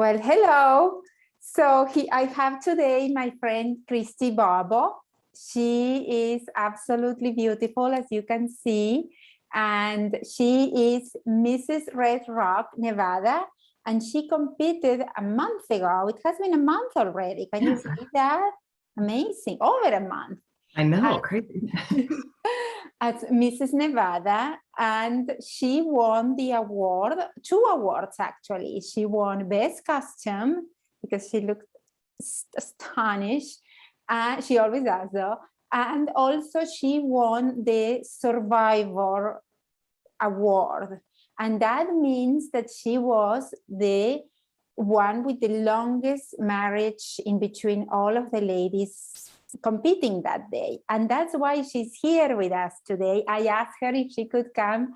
Well, hello. So I have today my friend Christi Bobo. She is absolutely beautiful, as you can see. And she is Mrs. Red Rock, Nevada. And she competed a month ago. It has been a month already. Can you see that? Amazing. Over a month. I know, crazy. As Missis Nevada, and she won the award, 2 awards actually. She won Best Costume because she looked astonished. She always does though. And also she won the Survivor Award. And that means that she was the one with the longest marriage in between all of the ladies competing that day. And that's why she's here with us today. I asked her if she could come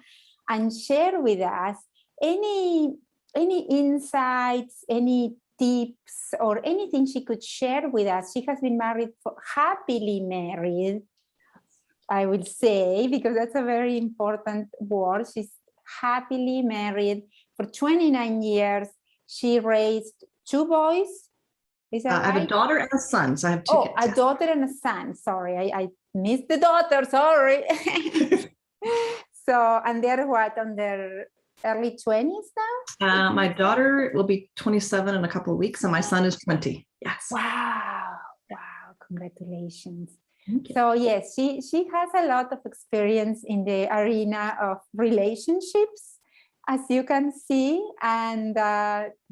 and share with us any insights, any tips, or anything she could share with us. She has been happily married, I will say, because that's a very important word. She's happily married for 29 years. She raised 2 boys. Is that right? I have a daughter and a son, so I have 2 kids. A daughter and a son. Sorry, I missed the daughter. Sorry. So, and they're what, on their early 20s now? My daughter will be 27 in a couple of weeks, and my son is 20. Yes. Wow. Congratulations. So yes, she has a lot of experience in the arena of relationships, as you can see, and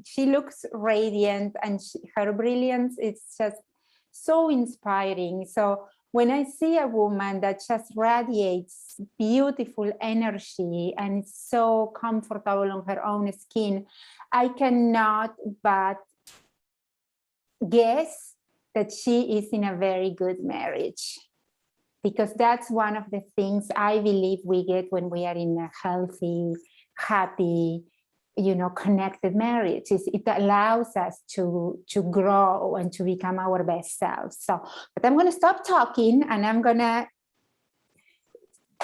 she looks radiant, and her brilliance is just so inspiring. So when I see a woman that just radiates beautiful energy and is so comfortable on her own skin, I cannot but guess that she is in a very good marriage, because that's one of the things I believe we get when we are in a healthy, happy, connected marriage. It allows us to grow and to become our best selves. So, but I'm going to stop talking and I'm going to,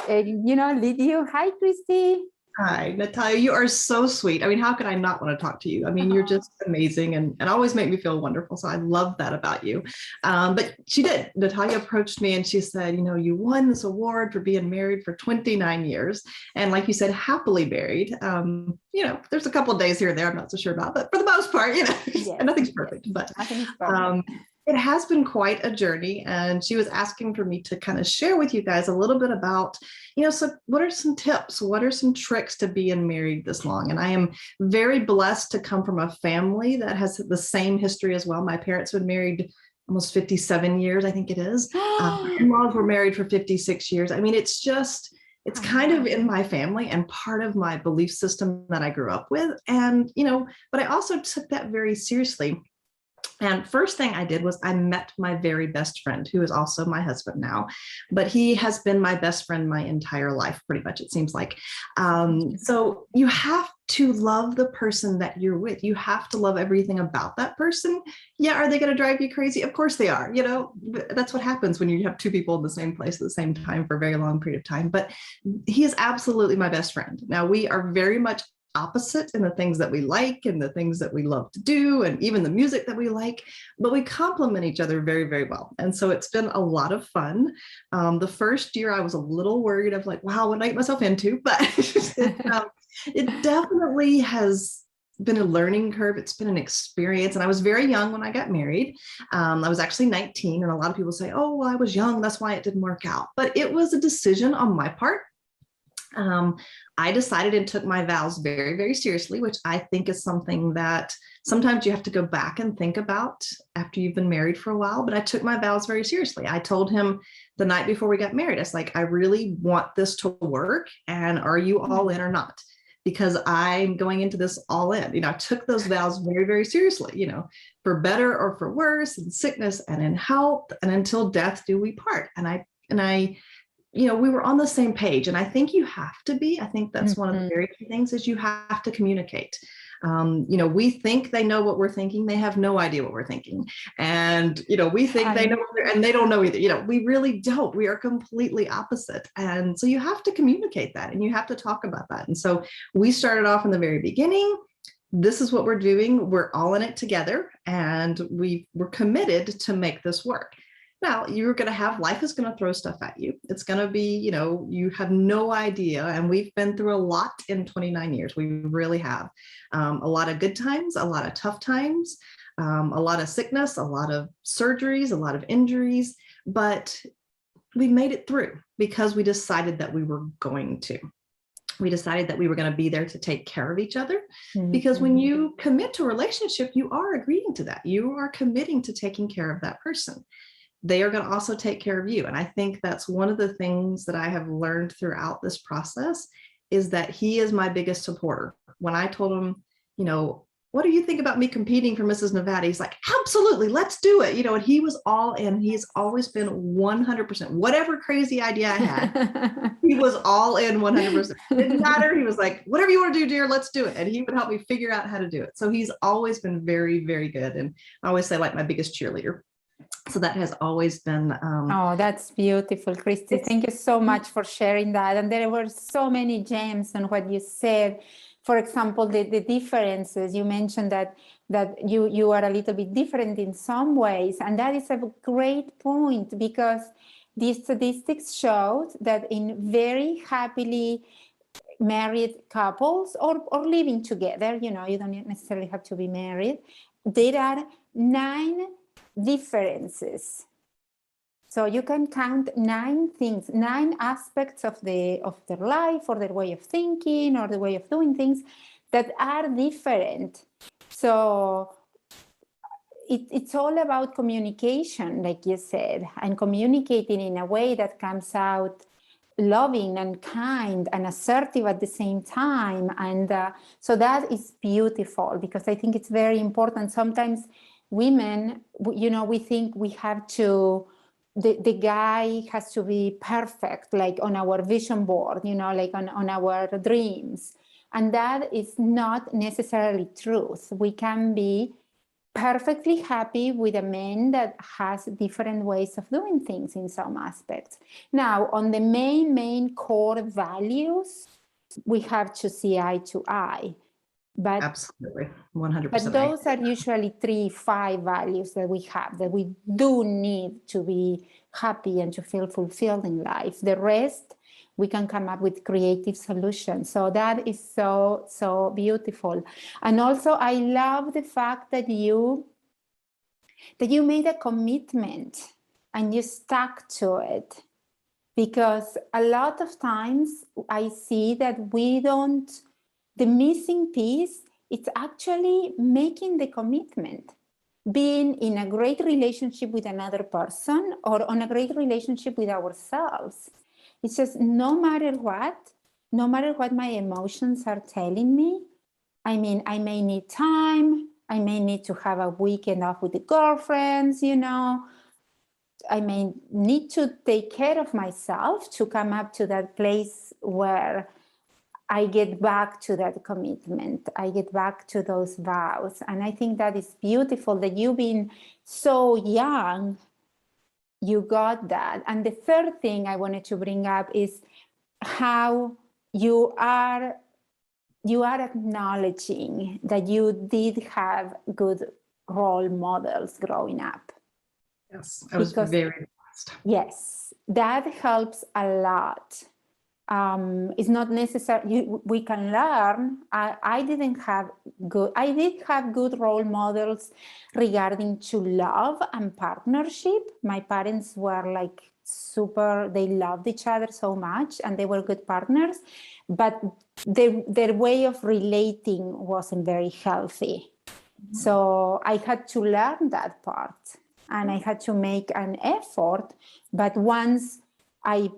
lead you. Hi, Christi. Hi, Natalia. You are so sweet. I mean, how could I not want to talk to you? I mean, you're just amazing and always make me feel wonderful. So I love that about you. But she did. Natalia approached me and she said, you won this award for being married for 29 years. And like you said, happily married. There's a couple of days here and there I'm not so sure about, but for the most part, yes, nothing's perfect. But it has been quite a journey. And she was asking for me to kind of share with you guys a little bit about, so what are some tips? What are some tricks to being married this long? And I am very blessed to come from a family that has the same history as well. My parents have been married almost 57 years, I think it is. My in-laws were married for 56 years. I mean, it's kind of in my family and part of my belief system that I grew up with. And, but I also took that very seriously. And first thing I did was I met my very best friend, who is also my husband now, but he has been my best friend my entire life, pretty much, it seems like. So you have to love the person that you're with. You have to love everything about that person. Yeah, are they going to drive you crazy? Of course they are. That's what happens when you have 2 people in the same place at the same time for a very long period of time. But he is absolutely my best friend. Now, we are very much opposite in the things that we like and the things that we love to do and even the music that we like, but we complement each other very, very well. And so it's been a lot of fun. The first year I was a little worried of like, wow, what did I get myself into? But it definitely has been a learning curve. It's been an experience. And I was very young when I got married. I was actually 19, and a lot of people say, oh, well, I was young, that's why it didn't work out. But it was a decision on my part. I decided and took my vows very, very seriously, which I think is something that sometimes you have to go back and think about after you've been married for a while. But I took my vows very seriously. I told him the night before we got married, I was like, I really want this to work. And are you all in or not? Because I'm going into this all in. I took those vows very, very seriously, for better or for worse, in sickness and in health, and until death do we part. And I we were on the same page, and I think you have to be. I think that's one of the very key things is you have to communicate. We think they know what we're thinking. They have no idea what we're thinking. And, we think they know, and they don't know either. We really don't. We are completely opposite. And so you have to communicate that, and you have to talk about that. And so we started off in the very beginning. this is what we're doing. We're all in it together, and we're committed to make this work. Now, you're going to have, life is going to throw stuff at you. It's going to be, you have no idea. And we've been through a lot in 29 years. We really have. A lot of good times, a lot of tough times, a lot of sickness, a lot of surgeries, a lot of injuries, but we made it through because we decided that we were going to. We decided that we were going to be there to take care of each other, because when you commit to a relationship, you are agreeing to that. You are committing to taking care of that person. They are going to also take care of you. And I think that's one of the things that I have learned throughout this process, is that he is my biggest supporter. When I told him, what do you think about me competing for Missis Nevada? He's like, absolutely, let's do it. And he was all in. He's always been 100%. Whatever crazy idea I had, he was all in 100%. It didn't matter. He was like, whatever you want to do, dear, let's do it. And he would help me figure out how to do it. So he's always been very, very good. And I always say, like, my biggest cheerleader. So that has always been. Oh, that's beautiful, Christi. Thank you so much for sharing that. And there were so many gems on what you said. For example, the differences. You mentioned that you are a little bit different in some ways. And that is a great point, because the statistics showed that in very happily married couples or living together, you don't necessarily have to be married, there are 9 differences. So you can count 9 things, 9 aspects of their life, or their way of thinking, or the way of doing things that are different. So it's all about communication, like you said, and communicating in a way that comes out loving and kind and assertive at the same time. And so that is beautiful, because I think it's very important. Sometimes women, we think we have to, the guy has to be perfect, like on our vision board, like on our dreams. And that is not necessarily truth. We can be perfectly happy with a man that has different ways of doing things in some aspects. Now, on the main core values, we have to see eye to eye. But absolutely, 100%. But those are usually 3-5 values that we have, that we do need to be happy and to feel fulfilled in life. The rest, we can come up with creative solutions. So that is so beautiful. And also, I love the fact that you made a commitment and you stuck to it. Because a lot of times I see that the missing piece, it's actually making the commitment, being in a great relationship with another person, or on a great relationship with ourselves. It's just no matter what my emotions are telling me, I mean, I may need time, I may need to have a weekend off with the girlfriends, I may need to take care of myself to come up to that place where I get back to that commitment. I get back to those vows. And I think that is beautiful that you've been so young, you got that. And the third thing I wanted to bring up is how you are acknowledging that you did have good role models growing up. Yes, I was very blessed. Yes, that helps a lot. It's not necessary. We can learn. I did have good role models regarding to love and partnership. My parents were like super. They loved each other so much, and they were good partners. But their way of relating wasn't very healthy. Mm-hmm. So I had to learn that part, and I had to make an effort. But once I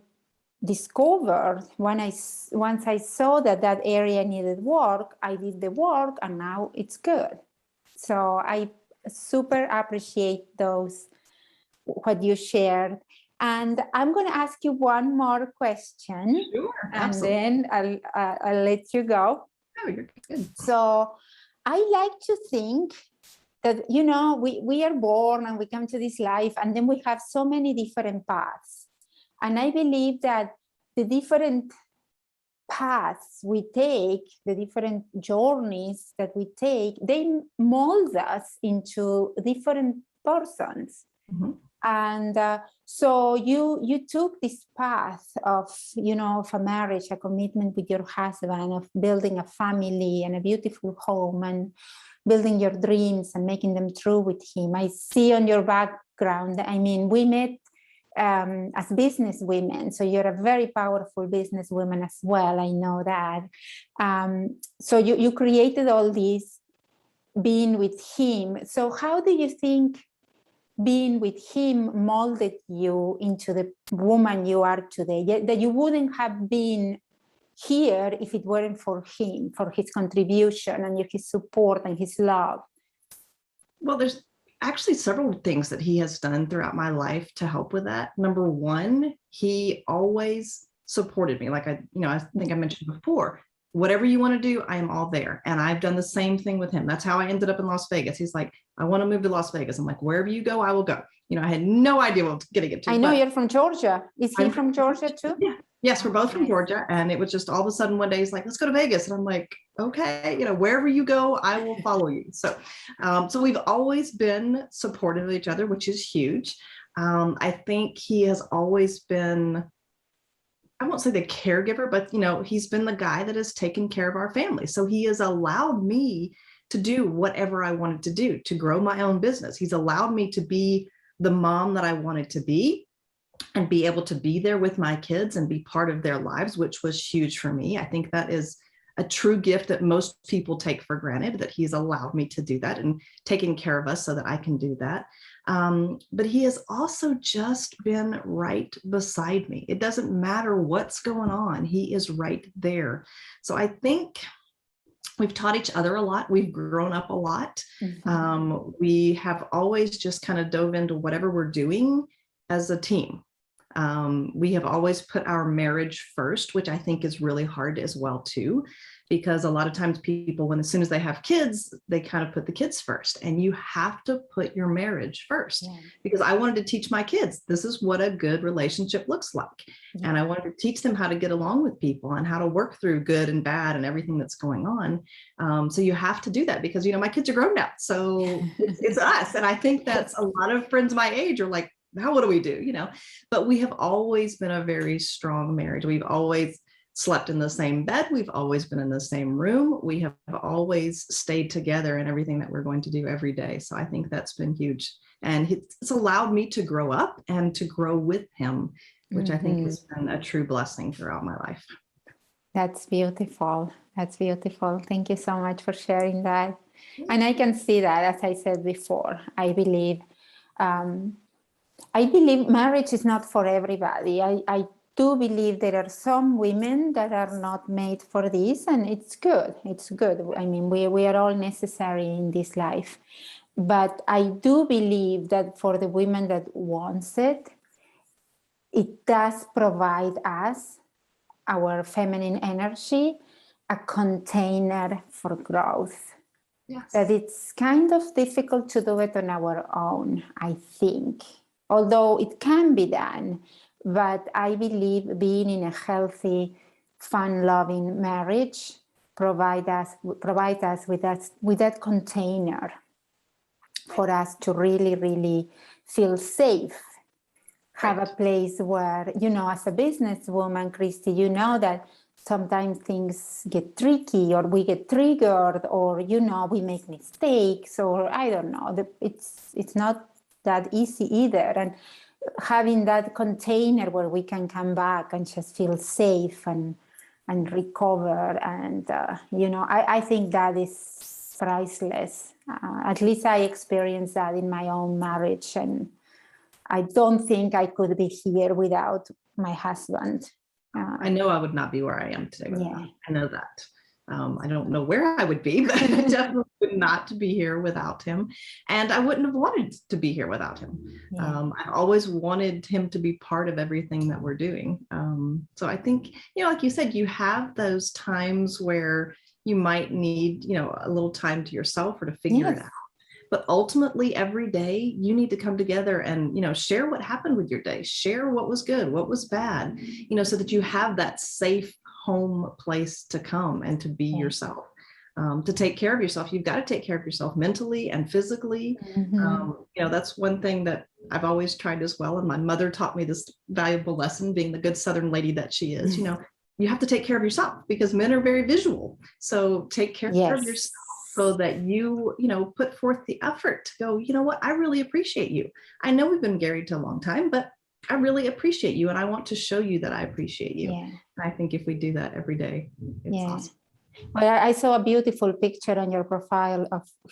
discovered, once I saw that area needed work, I did the work, and now it's good. So I super appreciate what you shared. And I'm going to ask you one more question. Sure, and absolutely. Then I'll let you go. Oh, you're good. So I like to think that, we are born and we come to this life, and then we have so many different paths. And I believe that the different paths we take, the different journeys that we take, they mold us into different persons. Mm-hmm. And so you took this path of, of a marriage, a commitment with your husband, of building a family and a beautiful home and building your dreams and making them true with him. I see on your background, I mean, we met as business women, so you're a very powerful business woman as well. I know that. So you created all this being with him. So how do you think being with him molded you into the woman you are today, that you wouldn't have been here if it weren't for him, for his contribution and his support and his love? Well, there's actually several things that he has done throughout my life to help with that. Number one, he always supported me. Like I think I mentioned before, whatever you want to do, I am all there. And I've done the same thing with him. That's how I ended up in Las Vegas. He's like, I want to move to Las Vegas. I'm like, wherever you go, I will go. I had no idea what I was going to get to. I know you're from Georgia. Is he from Georgia too? Yeah. Yes, we're both from Georgia. And it was just all of a sudden one day he's like, let's go to Vegas. And I'm like, okay, wherever you go, I will follow you. So, so we've always been supportive of each other, which is huge. I think he has always been, I won't say the caregiver, but he's been the guy that has taken care of our family. So he has allowed me to do whatever I wanted to do, to grow my own business. He's allowed me to be the mom that I wanted to be and be able to be there with my kids and be part of their lives, which was huge for me. I think that is a true gift that most people take for granted, that he's allowed me to do that and taking care of us so that I can do that. But he has also just been right beside me. It doesn't matter what's going on. He is right there. So I think we've taught each other a lot. We've grown up a lot. Mm-hmm. We have always just kind of dove into whatever we're doing as a team. We have always put our marriage first, which I think is really hard as well too, because a lot of times people, as soon as they have kids, they kind of put the kids first, and you have to put your marriage first. Yeah. Because I wanted to teach my kids, this is what a good relationship looks like. Yeah. And I wanted to teach them how to get along with people and how to work through good and bad and everything that's going on. So you have to do that because, my kids are grown now. So it's us. And I think that's a lot of friends my age are like, now what do we do? But we have always been a very strong marriage. We've always slept in the same bed. We've always been in the same room. We have always stayed together in everything that we're going to do every day. So I think that's been huge. And it's allowed me to grow up and to grow with him, which I think has been a true blessing throughout my life. That's beautiful. That's beautiful. Thank you so much for sharing that. And I can see that, as I said before, I believe marriage is not for everybody. I do believe there are some women that are not made for this, and it's good. It's good. I mean, we are all necessary in this life. But I do believe that for the women that wants it, it does provide us, our feminine energy, a container for growth. Yes. That it's kind of difficult to do it on our own, I think. Although it can be done, but I believe being in a healthy, fun-loving marriage provide us with that container for us to really, really feel safe. Have a place where, as a businesswoman, Christi, that sometimes things get tricky, or we get triggered, or we make mistakes, or I don't know. It's not that easy either, and having that container where we can come back and just feel safe and recover, and I think that is priceless. At least I experienced that in my own marriage, and I don't think I could be here without my husband. I know I would not be where I am today without him. I know that. I don't know where I would be, but I definitely would not be here without him. And I wouldn't have wanted to be here without him. Yeah. I've always wanted him to be part of everything that we're doing. So I think, like you said, you have those times where you might need, a little time to yourself or to figure it out. But ultimately, every day you need to come together and, share what happened with your day, share what was good, what was bad, so that you have that safe home place to come and to be yourself. To take care of yourself, you've got to take care of yourself mentally and physically. That's one thing that I've always tried as well. And my mother taught me this valuable lesson, being the good Southern lady that she is. You have to take care of yourself, because men are very visual. So take care of yourself, so that you put forth the effort to go, you know what, I really appreciate you. I know we've been married to a long time, but I really appreciate you, and I want to show you that I appreciate you. And I think if we do that every day, it's awesome. Well, I saw a beautiful picture on your profile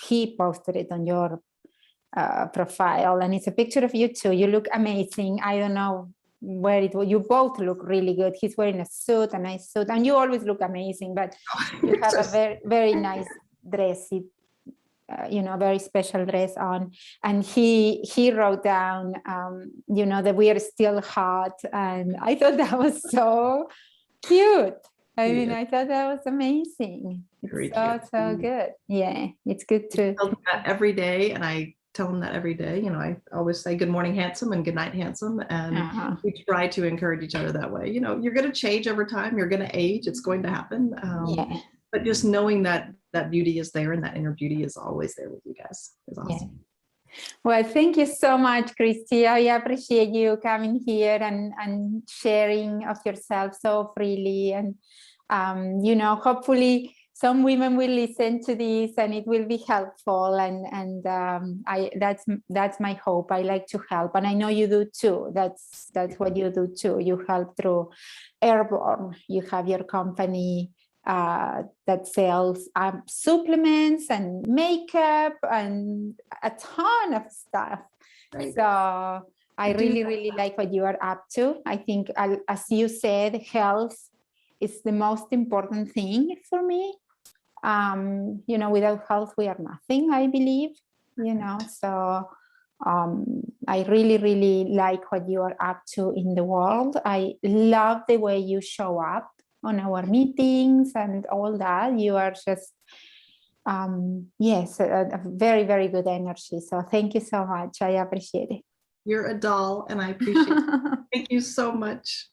he posted it on your profile, and it's a picture of you two. You look amazing. I don't know where it was. You both look really good. He's wearing a suit, a nice suit, and you always look amazing, but you have a very, very nice dressy, very special dress on. And he wrote down, that we are still hot. And I thought that was so cute. I mean, I thought that was amazing. It's so good. Yeah, it's good to. I tell him that every day, and I tell him that every day. I always say good morning, handsome, and good night, handsome. And we try to encourage each other that way. You're going to change over time. You're going to age. It's going to happen. But just knowing that beauty is there, and that inner beauty is always there with you guys, is awesome. Well, thank you so much, Christi. I appreciate you coming here and sharing of yourself so freely. And, hopefully some women will listen to this and it will be helpful. And that's my hope. I like to help. And I know you do too. That's what you do too. You help through Airborne. You have your company that sells supplements and makeup and a ton of stuff. Right. So I really, really like what you are up to. I think, as you said, health is the most important thing for me. Without health, we are nothing, I believe, so I really, really like what you are up to in the world. I love the way you show up on our meetings and all that. You are just, a very, very good energy. So thank you so much. I appreciate it. You're a doll, and I appreciate it. Thank you so much.